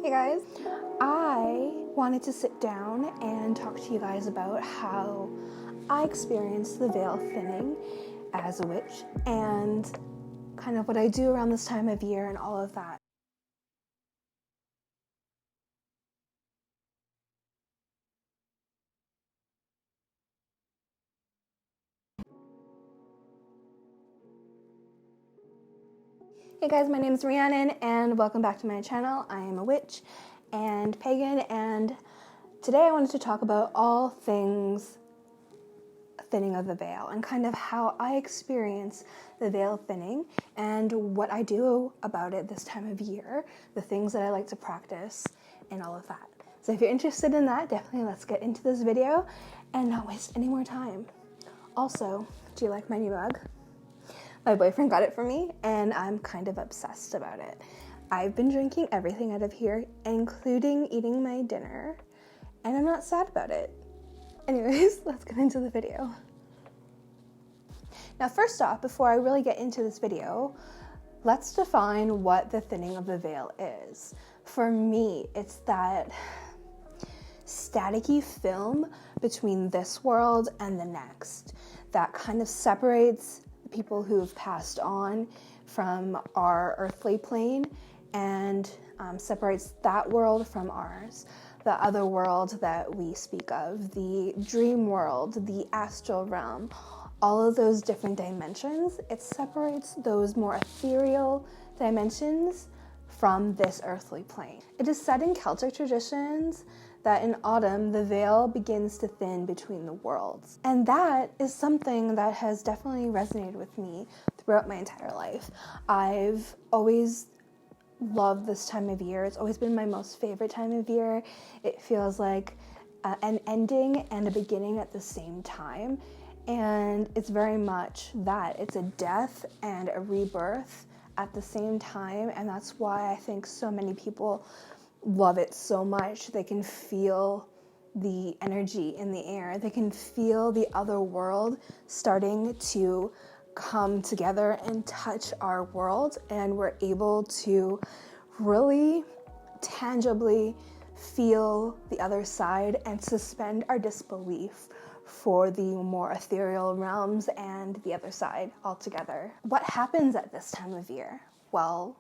Hey guys, I wanted to sit down and talk to you guys about how I experienced the veil thinning as a witch and kind of what I do around this time of year and all of that. Hey guys, my name is Rhiannon and welcome back to my channel. I am a witch and pagan, and today I wanted to talk about all things thinning of the veil and kind of how I experience the veil thinning and what I do about it this time of year, the things that I like to practice and all of that. So if you're interested in that, definitely let's get into this video and not waste any more time. Also, do you like my new mug? My boyfriend got it for me and I'm kind of obsessed about it. I've been drinking everything out of here, including eating my dinner, and I'm not sad about it. Anyways, let's get into the video. Now, first off, before I really get into this video, let's define what the thinning of the veil is. For me, it's that staticky film between this world and the next that kind of separates people who have passed on from our earthly plane and separates that world from ours. The other world that we speak of, the dream world, the astral realm, all of those different dimensions, it separates those more ethereal dimensions from this earthly plane. It is said in Celtic traditions that in autumn, the veil begins to thin between the worlds. And that is something that has definitely resonated with me throughout my entire life. I've always loved this time of year. It's always been my most favorite time of year. It feels like an ending and a beginning at the same time. And it's very much that. It's a death and a rebirth at the same time. And that's why I think so many people love it so much. They can feel the energy in the air. They can feel the other world starting to come together and touch our world, and we're able to really tangibly feel the other side and suspend our disbelief for the more ethereal realms and the other side altogether. What happens at this time of year? Well,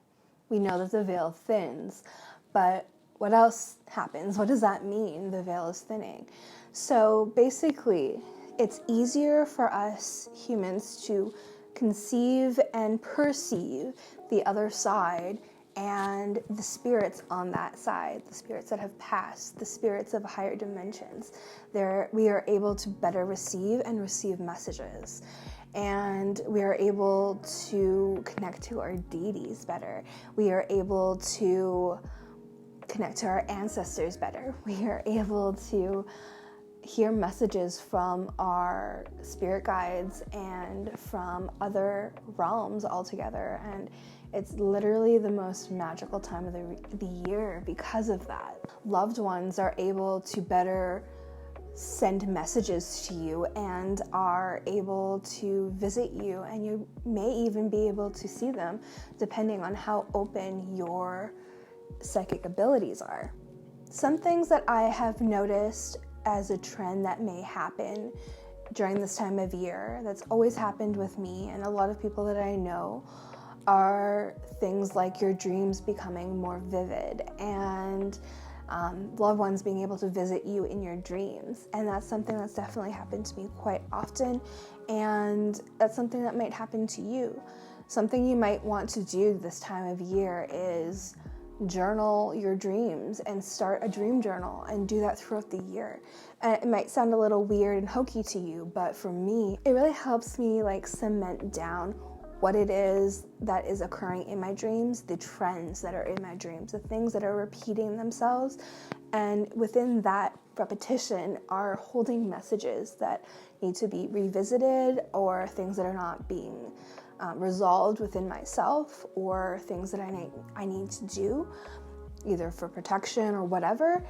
we know that the veil thins, but what else happens? What does that mean, the veil is thinning? So basically, it's easier for us humans to conceive and perceive the other side and the spirits on that side, the spirits that have passed, the spirits of higher dimensions. We are able to better receive messages. And we are able to connect to our deities better. We are able to connect to our ancestors better. We are able to hear messages from our spirit guides and from other realms altogether. And it's literally the most magical time of the year because of that. Loved ones are able to better send messages to you and are able to visit you, and you may even be able to see them depending on how open your psychic abilities are. Some things that I have noticed as a trend that may happen during this time of year, that's always happened with me and a lot of people that I know, are things like your dreams becoming more vivid and loved ones being able to visit you in your dreams. And that's something that's definitely happened to me quite often, and that's something that might happen to you. Something you might want to do this time of year is journal your dreams and start a dream journal and do that throughout the year. And it might sound a little weird and hokey to you, but for me, it really helps me cement down what it is that is occurring in my dreams, the trends that are in my dreams, the things that are repeating themselves. And within that repetition are holding messages that need to be revisited, or things that are not being resolved within myself, or things that I need to do, either for protection or whatever.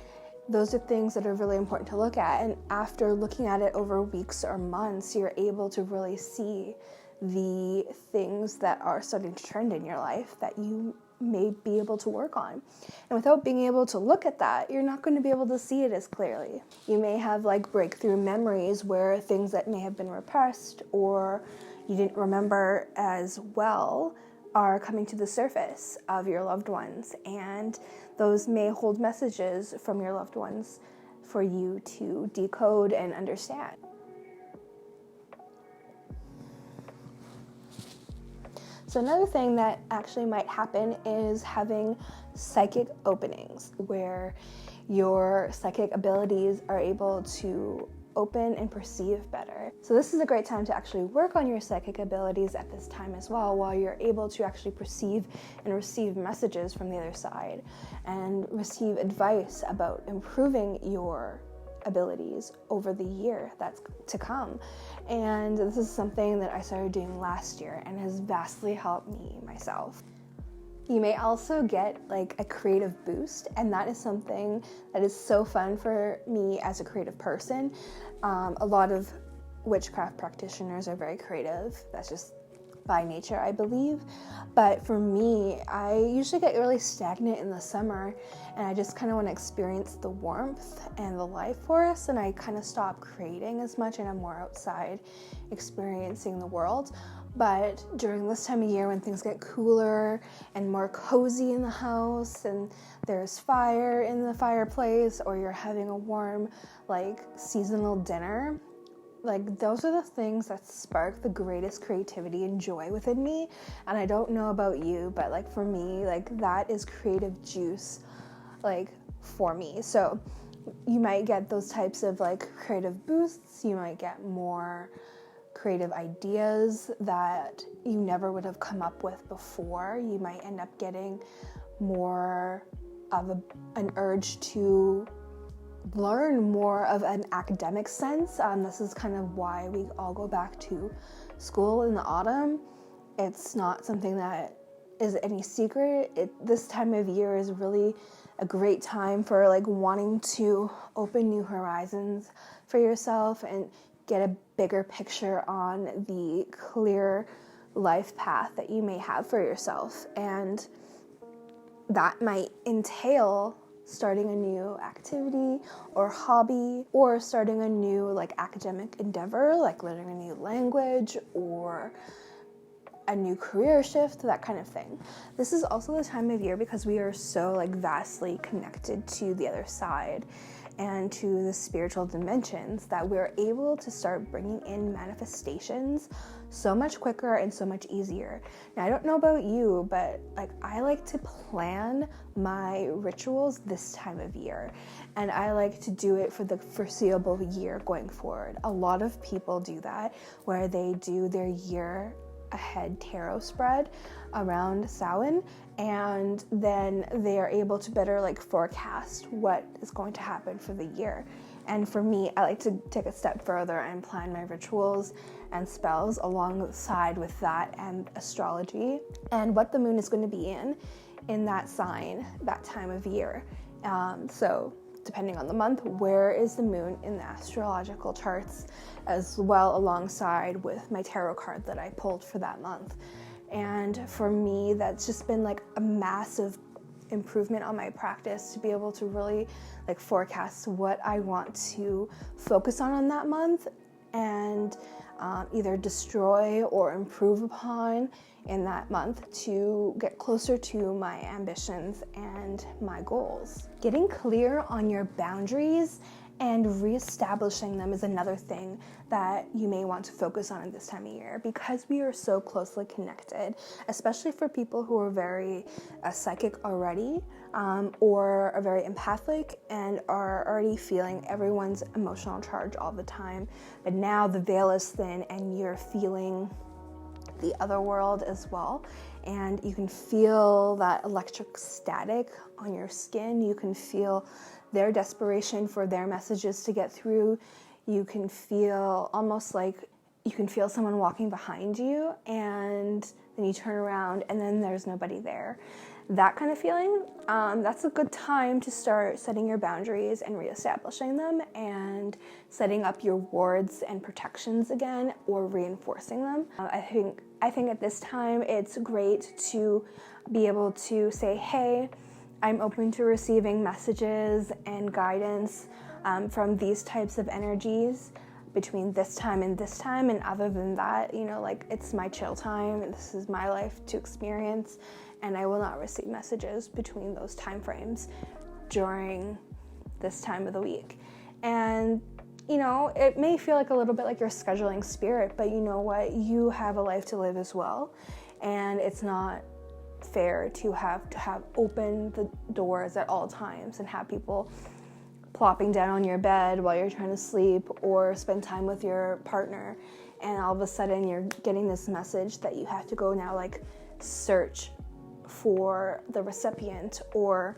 Those are things that are really important to look at. And after looking at it over weeks or months, you're able to really see the things that are starting to trend in your life that you may be able to work on. And without being able to look at that, you're not going to be able to see it as clearly. You may have like breakthrough memories where things that may have been repressed or you didn't remember as well are coming to the surface of your loved ones, and those may hold messages from your loved ones for you to decode and understand. So another thing that actually might happen is having psychic openings, where your psychic abilities are able to open and perceive better. So this is a great time to actually work on your psychic abilities at this time as well, while you're able to actually perceive and receive messages from the other side and receive advice about improving your abilities over the year that's to come. And this is something that I started doing last year and has vastly helped me myself. You may also get like a creative boost, and that is something that is so fun for me as a creative person. A lot of witchcraft practitioners are very creative. That's just by nature, I believe. But for me, I usually get really stagnant in the summer, and I just kind of want to experience the warmth and the life force, and I kind of stop creating as much and I'm more outside experiencing the world. But during this time of year when things get cooler and more cozy in the house and there's fire in the fireplace, or you're having a warm like seasonal dinner, like those are the things that spark the greatest creativity and joy within me. And I don't know about you, but like for me, like that is creative juice like for me. So you might get those types of like creative boosts. You might get more creative ideas that you never would have come up with before. You might end up getting more of an urge to learn more of an academic sense. This is kind of why we all go back to school in the autumn. It's not something that is any secret. This time of year is really a great time for like wanting to open new horizons for yourself and get a bigger picture on the clear life path that you may have for yourself. And that might entail starting a new activity or hobby, or starting a new like academic endeavor, like learning a new language or a new career shift, that kind of thing. This is also the time of year, because we are so like vastly connected to the other side and to the spiritual dimensions, that we're able to start bringing in manifestations so much quicker and so much easier. Now, I don't know about you, but like I like to plan my rituals this time of year, and I like to do it for the foreseeable year going forward. A lot of people do that, where they do their year ahead tarot spread around Samhain, and then they are able to better like forecast what is going to happen for the year. And for me, I like to take a step further and plan my rituals and spells alongside with that and astrology and what the moon is going to be in that sign that time of year. So depending on the month, where is the moon in the astrological charts, as well alongside with my tarot card that I pulled for that month. And for me, that's just been like a massive improvement on my practice, to be able to really like forecast what I want to focus on that month, and either destroy or improve upon in that month to get closer to my ambitions and my goals. Getting clear on your boundaries and reestablishing them is another thing that you may want to focus on at this time of year, because we are so closely connected, especially for people who are very psychic already, or are very empathic and are already feeling everyone's emotional charge all the time. But now the veil is thin and you're feeling the other world as well, and you can feel that electric static on your skin. You can feel their desperation for their messages to get through. You can feel almost like you can feel someone walking behind you, and then you turn around and then there's nobody there. That kind of feeling, that's a good time to start setting your boundaries and reestablishing them, and setting up your wards and protections again or reinforcing them. I think at this time it's great to be able to say, hey, I'm open to receiving messages and guidance from these types of energies between this time, and other than that, like, it's my chill time and this is my life to experience, and I will not receive messages between those time frames during this time of the week. And it may feel like a little bit like you're scheduling spirit, but you know what? You have a life to live as well, and it's not fair to have open the doors at all times and have people plopping down on your bed while you're trying to sleep or spend time with your partner, and all of a sudden you're getting this message that you have to go now like search for the recipient or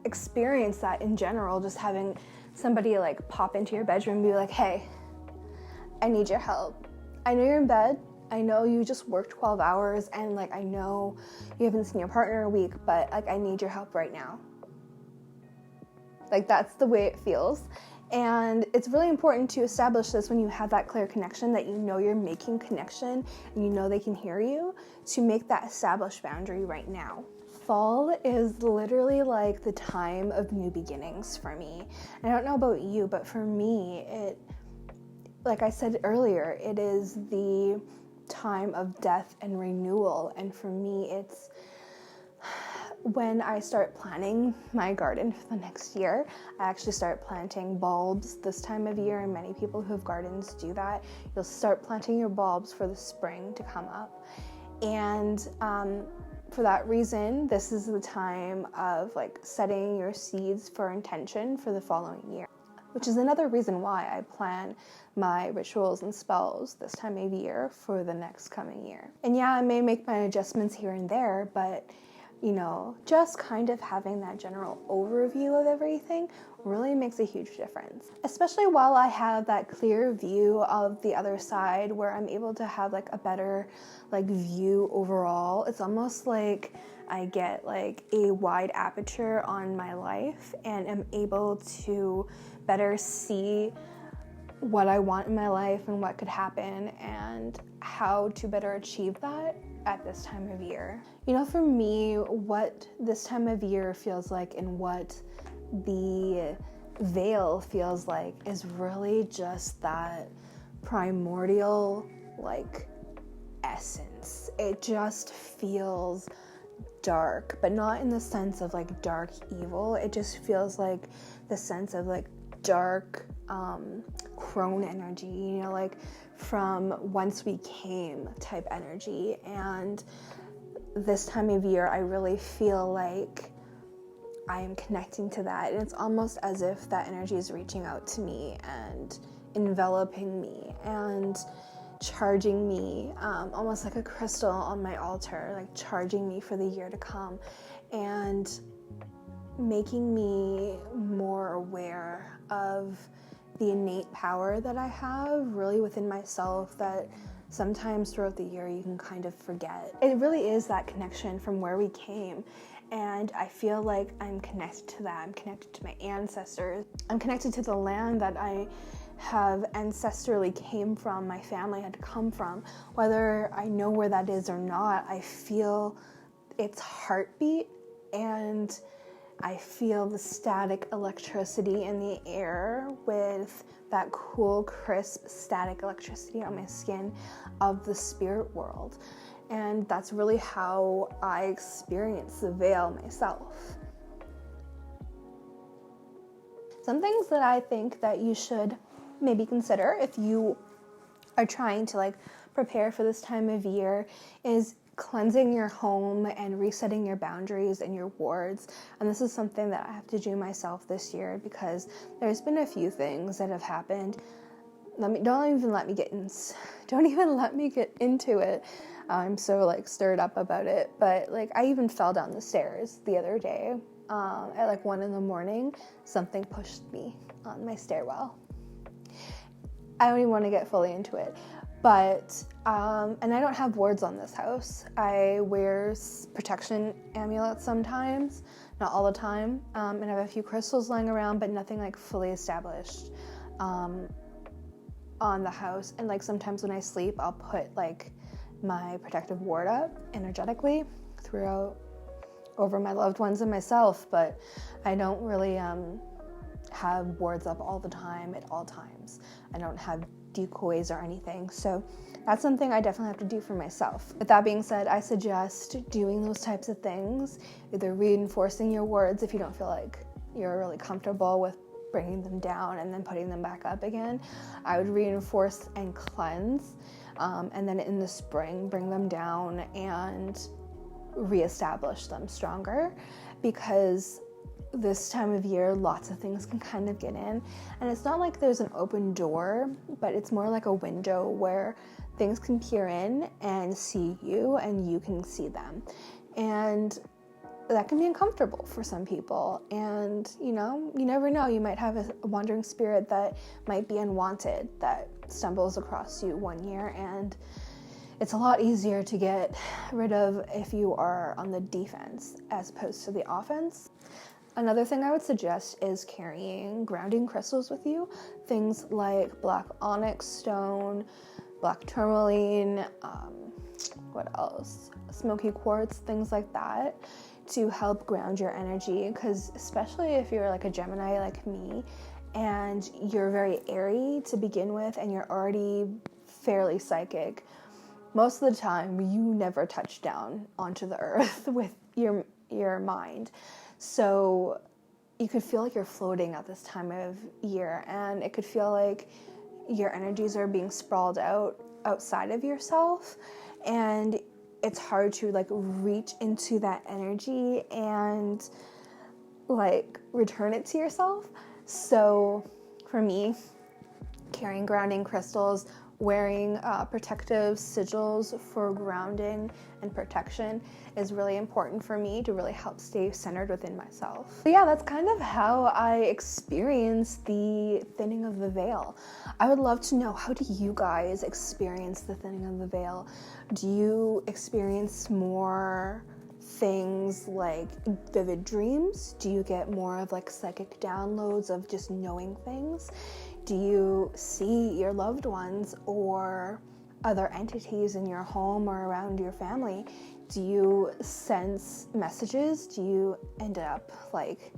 experience that in general. Just having somebody like pop into your bedroom and be like, hey, I need your help. I know you're in bed. I know you just worked 12 hours and like I know you haven't seen your partner in a week, but like I need your help right now. Like, that's the way it feels. And it's really important to establish this when you have that clear connection, that you know you're making connection and you know they can hear you, to make that established boundary right now. Fall is literally like the time of new beginnings for me. And I don't know about you, but for me, like I said earlier, it is the time of death and renewal. And for me, it's when I start planning my garden for the next year. I actually start planting bulbs this time of year, and many people who have gardens do that. You'll start planting your bulbs for the spring to come up. And for that reason, this is the time of like setting your seeds for intention for the following year, which is another reason why I plan my rituals and spells this time of year for the next coming year. And yeah, I may make my adjustments here and there, but just kind of having that general overview of everything really makes a huge difference. Especially while I have that clear view of the other side where I'm able to have like a better like view overall. It's almost like I get like a wide aperture on my life and am able to better see what I want in my life and what could happen and how to better achieve that at this time of year. For me, what this time of year feels like and what the veil feels like is really just that primordial like essence. It just feels dark, but not in the sense of like dark evil. It just feels like the sense of like dark crone energy, like from whence we came type energy. And this time of year, I really feel like I am connecting to that. And it's almost as if that energy is reaching out to me and enveloping me and charging me, almost like a crystal on my altar, like charging me for the year to come and making me more aware of the innate power that I have really within myself that sometimes throughout the year you can kind of forget. It really is that connection from where we came, and I feel like I'm connected to that. I'm connected to my ancestors. I'm connected to the land that I have ancestrally came from, my family had to come from. Whether I know where that is or not, I feel its heartbeat, and I feel the static electricity in the air with that cool, crisp, static electricity on my skin of the spirit world. And that's really how I experience the veil myself. Some things that I think that you should maybe consider if you are trying to prepare for this time of year is cleansing your home and resetting your boundaries and your wards. And this is something that I have to do myself this year because there's been a few things that have happened. Don't even let me get into it. I'm so stirred up about it. But I even fell down the stairs the other day. At 1 a.m, something pushed me on my stairwell. I don't even want to get fully into it. But, and I don't have wards on this house. I wear protection amulets sometimes, not all the time. And I have a few crystals lying around, but nothing like fully established on the house. And like sometimes when I sleep, I'll put like my protective ward up energetically throughout over my loved ones and myself, but I don't really have wards up all the time at all times. I don't have decoys or anything, so that's something I definitely have to do for myself. With that being said, I suggest doing those types of things, either reinforcing your wards if you don't feel like you're really comfortable with bringing them down and then putting them back up again. I would reinforce and cleanse, and then in the spring bring them down and reestablish them stronger, because this time of year lots of things can kind of get in, and it's not like there's an open door, but it's more like a window where things can peer in and see you and you can see them, and that can be uncomfortable for some people. And you know, you never know, you might have a wandering spirit that might be unwanted that stumbles across you one year, and it's a lot easier to get rid of if you are on the defense as opposed to the offense. Another thing I would suggest is carrying grounding crystals with you. Things like black onyx stone, black tourmaline, what else? Smoky quartz, things like that, to help ground your energy. Because especially if you're like a Gemini like me, and you're very airy to begin with, and you're already fairly psychic, most of the time you never touch down onto the earth with your mind. So you could feel like you're floating at this time of year, and it could feel like your energies are being sprawled out outside of yourself, and it's hard to like reach into that energy and like return it to yourself. So for me, carrying grounding crystals, wearing protective sigils for grounding and protection is really important for me to really help stay centered within myself. So yeah, that's kind of how I experience the thinning of the veil. I would love to know, how do you guys experience the thinning of the veil? Do you experience more things like vivid dreams? Do you get more of like psychic downloads of just knowing things? Do you see your loved ones or other entities in your home or around your family? Do you sense messages? Do you end up like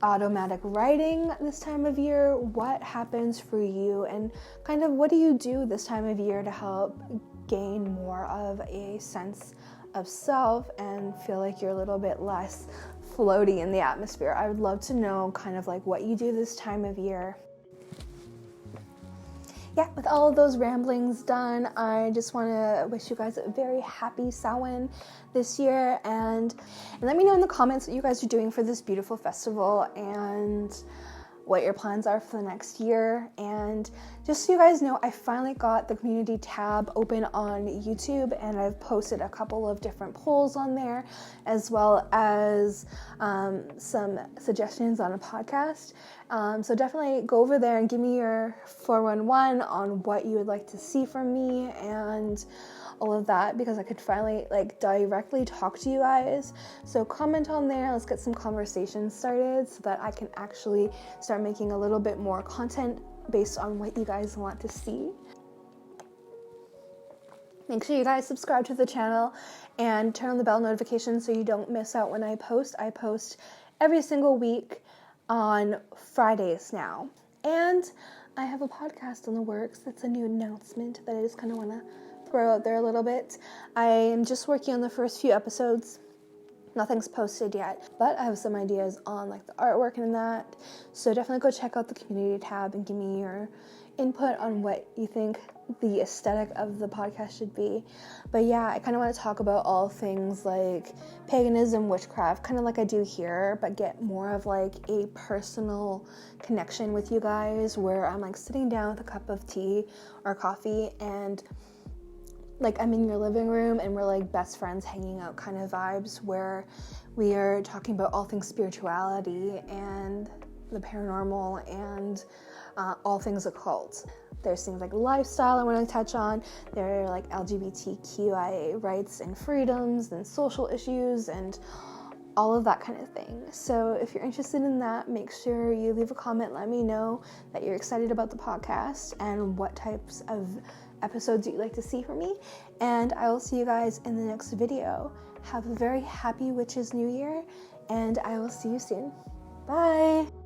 automatic writing this time of year? What happens for you, and kind of what do you do this time of year to help gain more of a sense of self and feel like you're a little bit less floaty in the atmosphere? I would love to know kind of like what you do this time of year. Yeah, with all of those ramblings done, I just want to wish you guys a very happy Samhain this year, and let me know in the comments what you guys are doing for this beautiful festival and what your plans are for the next year. And just so you guys know, I finally got the community tab open on YouTube, and I've posted a couple of different polls on there, as well as some suggestions on a podcast. So definitely go over there and give me your 411 on what you would like to see from me and all of that, because I could finally like directly talk to you guys. So comment on there, let's get some conversations started so that I can actually start making a little bit more content based on what you guys want to see. Make sure you guys subscribe to the channel and turn on the bell notification so you don't miss out when I post. I post every single week on Fridays now. And I have a podcast in the works. That's a new announcement that I just kind of want to throw out there a little bit. I am just working on the first few episodes. Nothing's posted yet, but I have some ideas on like the artwork and that. So definitely go check out the community tab and give me your input on what you think the aesthetic of the podcast should be. But yeah, I kind of want to talk about all things like paganism, witchcraft, kind of like I do here, but get more of like a personal connection with you guys, where I'm like sitting down with a cup of tea or coffee and like I'm in your living room and we're like best friends hanging out kind of vibes, where we are talking about all things spirituality and the paranormal and all things occult. There's things like lifestyle I want to touch on. There are like LGBTQIA rights and freedoms and social issues and all of that kind of thing. So if you're interested in that, make sure you leave a comment. Let me know that you're excited about the podcast and what types of episodes you'd like to see from me. And I will see you guys in the next video. Have a very happy Witches New Year, and I will see you soon. Bye!